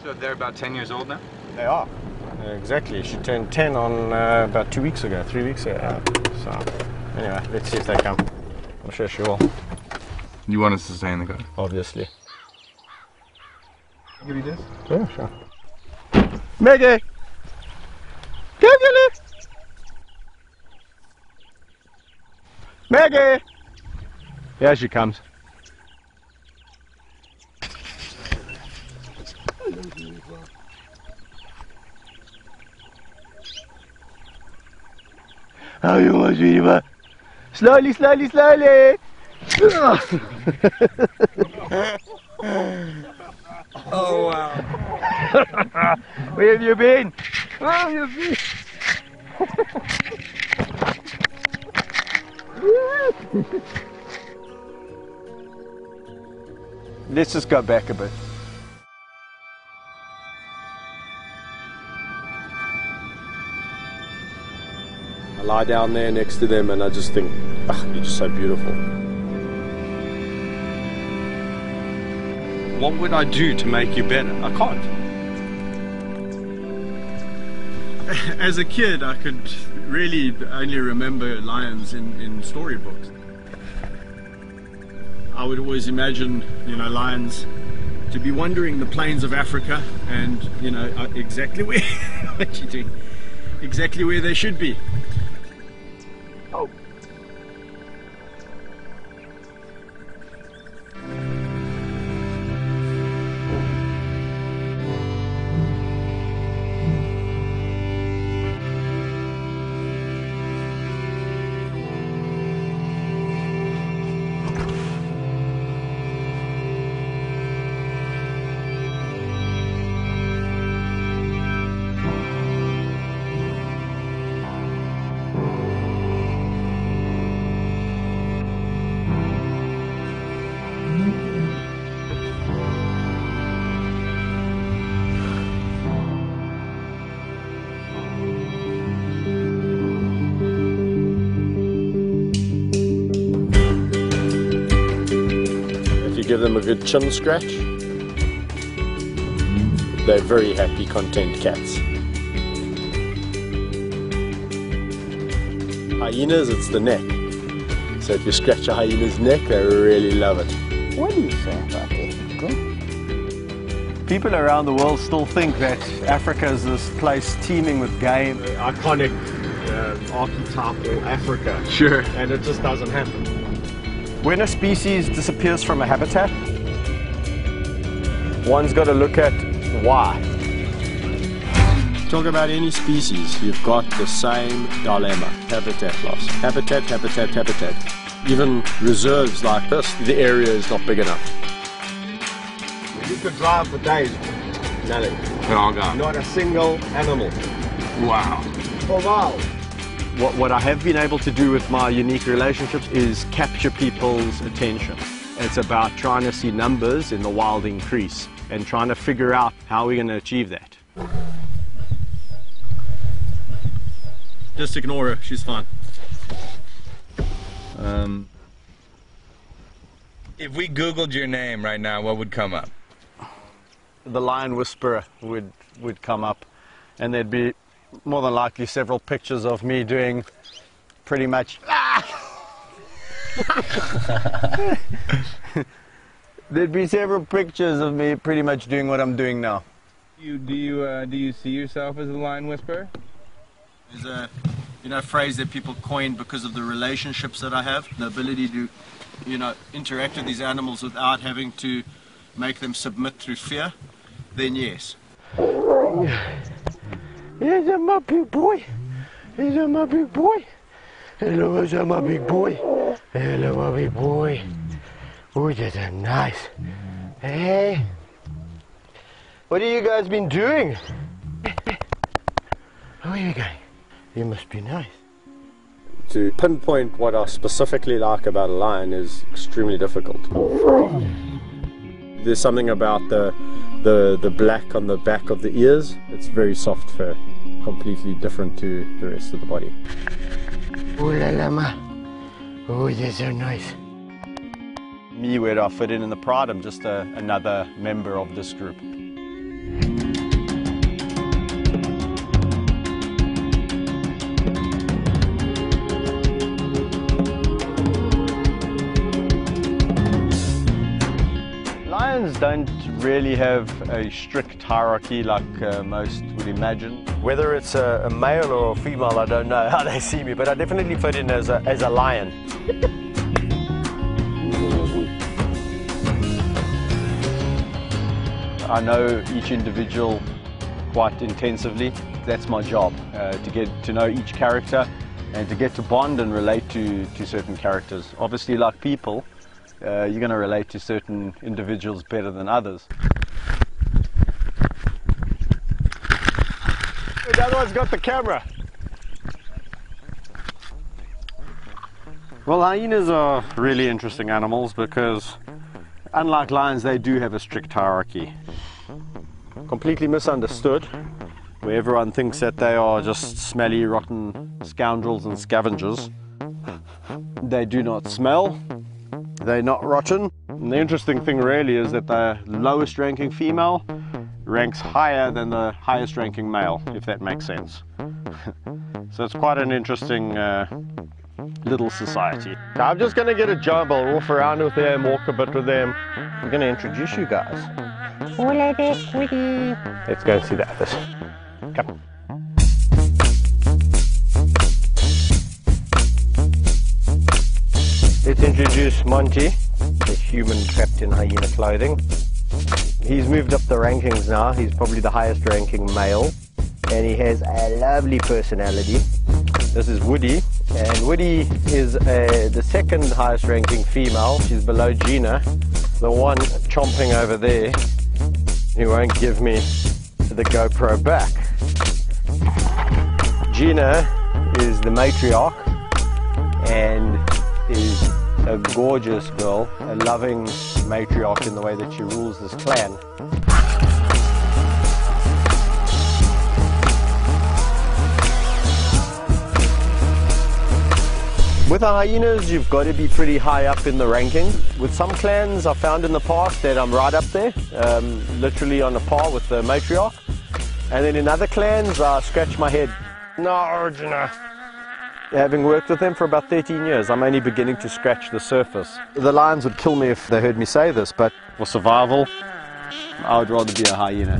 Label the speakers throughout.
Speaker 1: So they're about 10 years old now?
Speaker 2: They are. Exactly. She turned 10 on about 2 weeks ago, 3 weeks ago. So, anyway, let's see if they come. I'm sure she will.
Speaker 1: You want us to stay in the car?
Speaker 2: Obviously.
Speaker 1: Give you this?
Speaker 2: Yeah, sure. Maggie! Come here! Maggie! Here she comes. How you want, sweetie? Slowly, slowly, slowly!
Speaker 1: Oh, wow.
Speaker 2: Where have you been? Where have you been? Let's just go back a bit. I lie down there next to them and I just think, you're just so beautiful. What would I do to make you better? I can't. As a kid, I could really only remember lions in storybooks. I would always imagine, lions to be wandering the plains of Africa and, exactly where, what you doing? Exactly where they should be. Oh. Give them a good chin scratch. They're very happy, content cats. Hyenas, it's the neck. So if you scratch a hyena's neck, they really love it. What do you say about that? People around the world still think that Africa is this place teeming with game. Iconic archetypal Africa.
Speaker 1: Sure.
Speaker 2: And it just doesn't happen. When a species disappears from a habitat, one's got to look at why. Talk about any species, you've got the same dilemma. Habitat loss. Habitat, habitat, habitat. Even reserves like this, the area is not big enough. You could drive for days. Nothing.
Speaker 1: They're all gone.
Speaker 2: Not a single animal.
Speaker 1: Wow.
Speaker 2: Oh wow. What I have been able to do with my unique relationships is capture people's attention. It's about trying to see numbers in the wild increase and trying to figure out how we're going to achieve that. Just ignore her, she's fine.
Speaker 1: If we Googled your name right now, what would come up?
Speaker 2: The Lion Whisperer would come up, and there'd be more than likely several pictures of me doing pretty much there'd be several pictures of me pretty much doing what I'm doing now.
Speaker 1: Do you see yourself as a lion whisperer?
Speaker 2: There's a phrase that people coined because of the relationships that I have, the ability to interact with these animals without having to make them submit through fear. Then yes. Here's my big boy. Here's my big boy. Hello, where's my big boy? Hello, my big boy. Oh, that's nice. Hey. What have you guys been doing? Where are you going? You must be nice. To pinpoint what I specifically like about a lion is extremely difficult. There's something about the black on the back of the ears. It's very soft fur, completely different to the rest of the body. Oh la la ma. Oh, they're so nice. Me, where do I fit in the pride? I'm just another member of this group. lions don't really have a strict hierarchy like most would imagine. Whether it's a male or a female, I don't know how they see me, but I definitely fit in as a lion. I know each individual quite intensively. That's my job, to get to know each character and to get to bond and relate to certain characters. Obviously, like people, you're going to relate to certain individuals better than others. The other one's got the camera. Well, hyenas are really interesting animals because, unlike lions, they do have a strict hierarchy. Completely misunderstood, where everyone thinks that they are just smelly, rotten scoundrels and scavengers. They do not smell, they're not rotten. And the interesting thing really is that the lowest ranking female ranks higher than the highest ranking male, if that makes sense. So it's quite an interesting little society. Now I'm just going to get a job, I'll walk around with them, walk a bit with them. I'm going to introduce you guys. Let's go and see the others. Come. Let's introduce Monty, the human trapped in hyena clothing. He's moved up the rankings now. He's probably the highest ranking male, and he has a lovely personality. This is Woody, and Woody is the second highest ranking female. She's below Gina, the one chomping over there who won't give me the GoPro back. Gina is the matriarch and is a gorgeous girl, a loving matriarch in the way that she rules this clan. With the hyenas, you've got to be pretty high up in the ranking. With some clans, I found in the past that I'm right up there, literally on a par with the matriarch. And then in other clans, I scratch my head. No, Gina. Having worked with them for about 13 years, I'm only beginning to scratch the surface. The lions would kill me if they heard me say this, but for survival, I would rather be a hyena.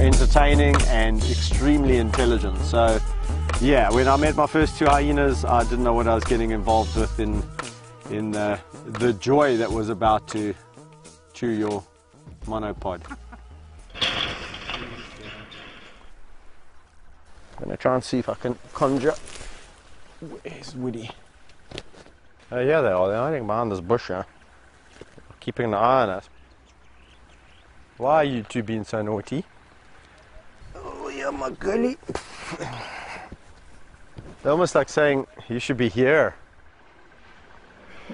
Speaker 2: Entertaining and extremely intelligent. So yeah, when I met my first two hyenas, I didn't know what I was getting involved with in the joy that was about to chew your monopod. I'm gonna try and see if I can conjure. Where's Woody? Oh yeah, they are. They're hiding behind this bush, yeah. Keeping an eye on us. Why are you two being so naughty? Oh yeah, my goodie. They're almost like saying, you should be here.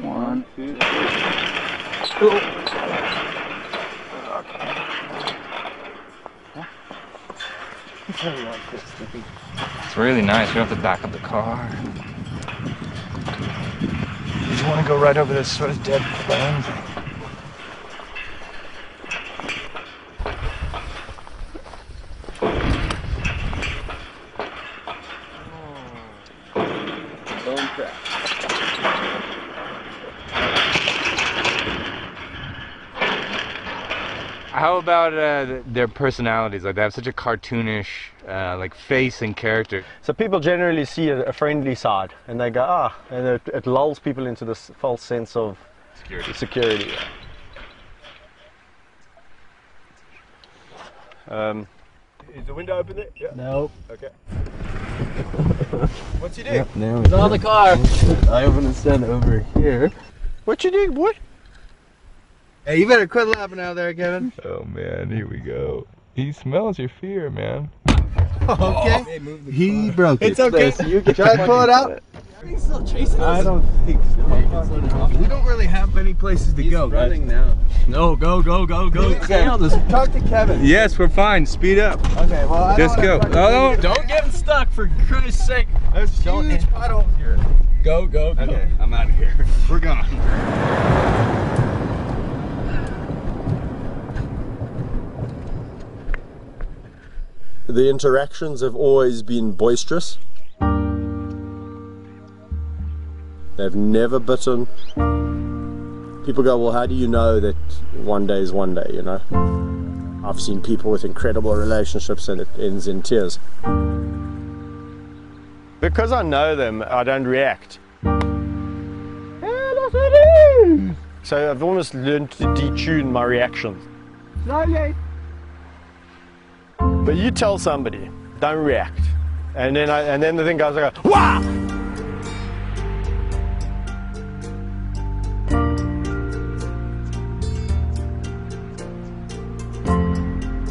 Speaker 1: 1, 2, 3. It's really nice. We don't have to back up the car. You just want to go right over this sort of dead flame thing. How about their personalities? Like they have such a cartoonish like face and character.
Speaker 2: So people generally see a friendly side and they go, ah, and it lulls people into this false sense of security. Is the window open there? Yeah.
Speaker 3: Nope.
Speaker 2: Okay. What's you do?
Speaker 3: Yep, it's on the car. I open the sun over here.
Speaker 2: What you do, boy?
Speaker 3: Hey, you better quit laughing out there, Kevin.
Speaker 1: Oh man, here we go. He smells your fear, man.
Speaker 3: Okay. He broke it.
Speaker 2: It's okay.
Speaker 3: So you can try to pull it out. Are you still chasing us? I don't think so. We don't really have many places to go. He's running now. No, go. Okay. Talk to Kevin.
Speaker 1: Yes, we're fine. Speed up.
Speaker 3: Okay, well, I
Speaker 1: just go.
Speaker 3: Don't get him stuck, for Christ's sake. There's huge potholes here. Go.
Speaker 1: Okay, I'm out of here.
Speaker 3: We're gone.
Speaker 2: The interactions have always been boisterous. They've never bitten. People go, well, how do you know that one day is one day, you know? I've seen people with incredible relationships and it ends in tears. Because I know them, I don't react. So I've almost learned to detune my reactions. But you tell somebody, don't react. And then the thing goes like, wah!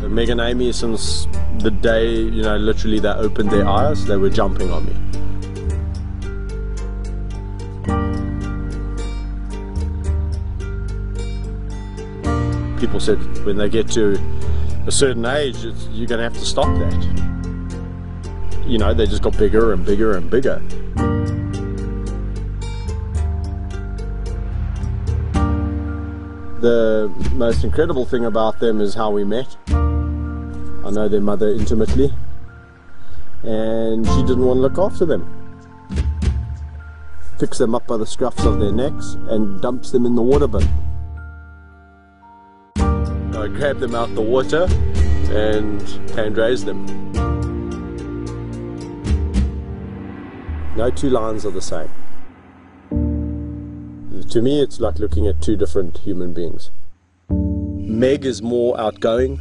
Speaker 2: Meg and Amy, since the day, you know, literally they opened their eyes, they were jumping on me. People said when they get to a certain age, you're going to have to stop that. You know, they just got bigger and bigger and bigger. The most incredible thing about them is how we met. I know their mother intimately, and she didn't want to look after them. Picks them up by the scruffs of their necks and dumps them in the water bin. I grab them out the water and hand raise them. No two lions are the same. To me, it's like looking at two different human beings. Meg is more outgoing,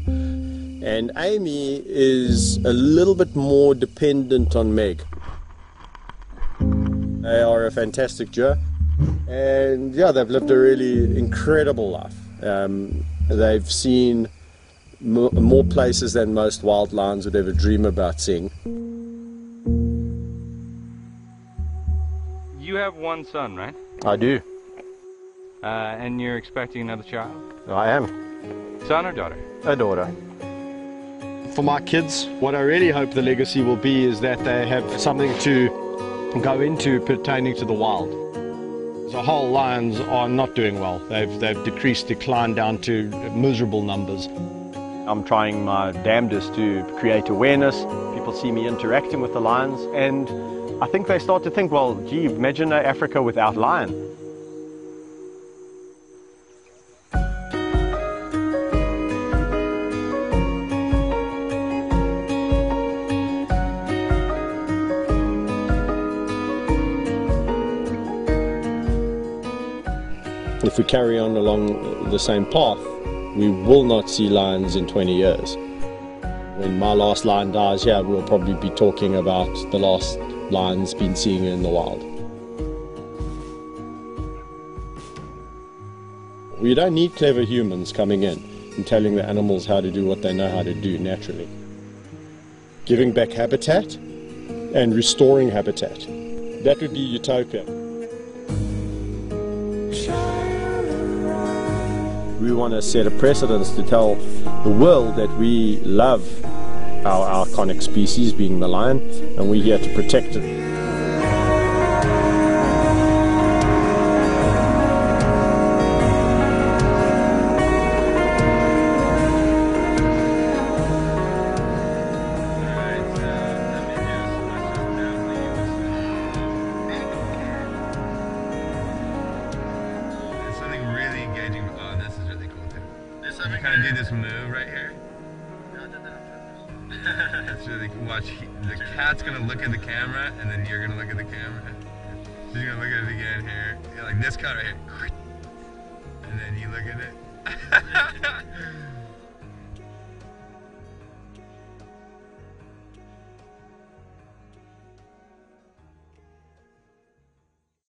Speaker 2: and Amy is a little bit more dependent on Meg. They are a fantastic duo, and yeah, they've lived a really incredible life. They've seen more places than most wild lions would ever dream about seeing.
Speaker 1: You have one son, right?
Speaker 2: I do.
Speaker 1: And you're expecting another child?
Speaker 2: I am.
Speaker 1: Son or daughter?
Speaker 2: A daughter. For my kids, what I really hope the legacy will be is that they have something to go into pertaining to the wild. As a whole, lions are not doing well. They've declined down to miserable numbers. I'm trying my damnedest to create awareness. People see me interacting with the lions, and I think they start to think, well, gee, imagine Africa without lion. If we carry on along the same path, we will not see lions in 20 years. When my last lion dies here, we'll probably be talking about the last lions been seeing in the wild. We don't need clever humans coming in and telling the animals how to do what they know how to do naturally. Giving back habitat and restoring habitat. That would be utopia. We want to set a precedence to tell the world that we love our iconic species, being the lion, and we're here to protect it.
Speaker 1: You kind of do this move right here. That's really cool. Watch, the cat's gonna look at the camera, and then you're gonna look at the camera. She's gonna look at it again here. Yeah, like this cut right here. And then you look at it.